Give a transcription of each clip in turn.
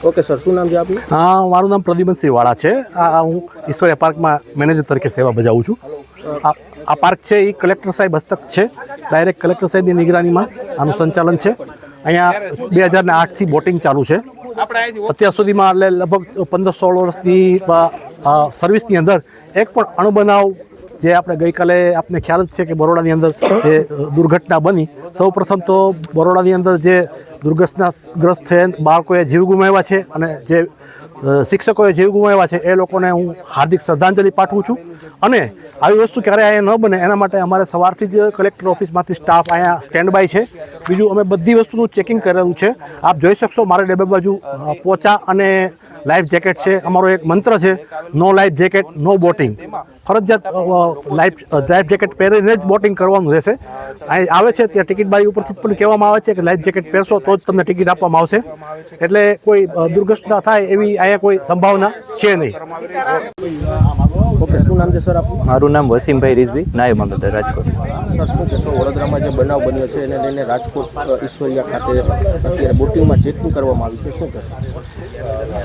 Okay sir, શું નામ છે આપનું? હા, મારું નામ પ્રદ્યુમનસિંહ વાળા છે. હું ઈશ્વરિયા પાર્કમાં મેનેજર તરીકે સેવા બજાવું છું. આ પાર્ક છે એ કલેક્ટર સાહેબ હસ્તક છે. ડાયરેક્ટ કલેક્ટર સાહેબની નિગરાનીમાં આનું સંચાલન છે. અહીંયા 2008થી બોટિંગ ચાલુ છે. અત્યાર સુધીમાં એટલે લગભગ 15-16 વર્ષની સર્વિસની અંદર એક પણ અણબનાવ જે આપણે ગઈકાલે આપને ખ્યાલ જ છે કે બરોડાની અંદર જે દુર્ઘટના બની, સૌ પ્રથમ તો બરોડાની અંદર જે દુર્ઘટનાગ્રસ્ત છે બાળકોએ જીવ ગુમાવ્યા છે અને જે શિક્ષકોએ જીવ ગુમાવ્યા છે એ લોકોને હું હાર્દિક શ્રદ્ધાંજલિ પાઠવું છું. અને આવી વસ્તુ ક્યારે અહીંયા ન બને એના માટે અમારે સવારથી જ કલેક્ટર ઓફિસમાંથી સ્ટાફ અહીંયા સ્ટેન્ડ બાય છે. બીજું અમે બધી વસ્તુનું ચેકિંગ કરેલું છે. આપ જોઈ શકશો મારે ડાબે બાજુ પોચા અને લાઈફ જેકેટ છે. અમારો એક મંત્ર છે, નો લાઈફ જેકેટ નો બોટિંગ. ફરજિયાત લાઈફ જેકેટ પહેરીને જ બોટિંગ કરવાનું રહેશે. અહીં આવે છે ત્યાં ટિકિટ બારી ઉપરથી પણ કહેવામાં આવે છે કે લાઈફ જેકેટ પહેરશો તો જ તમને ટિકિટ આપવામાં આવશે. એટલે કોઈ દુર્ઘટના થાય એવી અહીંયા કોઈ સંભાવના છે નહીં. ઓકે, શું નામ છે સર આપનું? મારું નામ વસીમભાઈ રિઝવી, નાયબ મામલતદાર રાજકોટ. સર, શું કહેશો વડોદરામાં જે બનાવ બન્યો છે એને લઈને રાજકોટ ઈશ્વરિયા ખાતે અત્યારે બોટિંગમાં ચેકિંગ કરવામાં આવ્યું છે, શું કહેશો?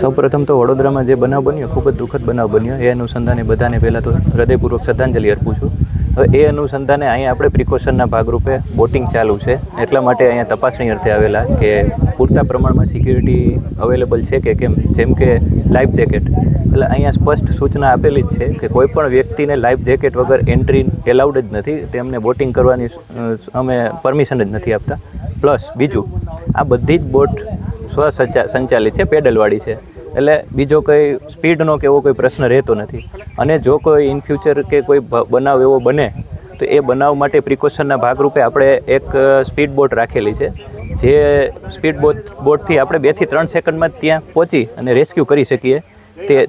સૌપ્રથમ તો વડોદરામાં જે બનાવ બન્યો ખૂબ જ દુઃખદ બનાવ બન્યો. એ અનુસંધાને બધાને પહેલાં તો હૃદયપૂર્વક શ્રદ્ધાંજલિ અર્પું છું. હવે એ અનુસંધાને અહીંયા આપણે પ્રિકોશનના ભાગરૂપે બોટિંગ ચાલુ છે, એટલા માટે અહીંયા તપાસણી અર્થે આવેલા કે પૂરતા પ્રમાણમાં સિક્યુરિટી અવેલેબલ છે કે કેમ. જેમ કે લાઈફ જેકેટ, એટલે અહીંયા સ્પષ્ટ સૂચના આપેલી જ છે કે કોઈ પણ વ્યક્તિને લાઈફ જેકેટ વગર એન્ટ્રી એલાઉડ જ નથી. તેમને બોટિંગ કરવાની અમે પરમિશન જ નથી આપતા. પ્લસ બીજું, આ બધી જ બોટ સંચાલિત છે, પેડલવાળી છે, એટલે બીજો કંઈ સ્પીડનો કે એવો કોઈ પ્રશ્ન રહેતો નથી. અને જો કોઈ ઇન ફ્યુચર કે કોઈ બનાવ એવો બને તો એ બનાવ માટે પ્રિકોશનના ભાગરૂપે આપણે એક સ્પીડ બોટ રાખેલી છે. જે સ્પીડ બોટથી આપણે 2 થી 3 સેકન્ડમાં જ ત્યાં પહોંચી અને રેસ્ક્યુ કરી શકીએ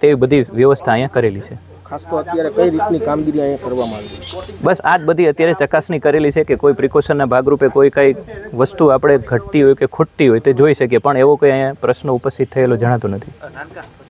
તેવી બધી વ્યવસ્થા અહીંયા કરેલી છે. ખાસ તો અત્યારે કઈ રીતની કામગીરી અહીંયા કરવામાં આવી છે? બસ આ જ બધી અત્યારે ચકાસણી કરેલી છે કે કોઈ પ્રિકોશનના ભાગરૂપે કોઈ કંઈ વસ્તુ આપણે ઘટતી હોય કે ખૂટતી હોય તે જોઈ શકીએ, પણ એવો કોઈ અહીંયા પ્રશ્ન ઉપસ્થિત થયેલો જણાતો નથી.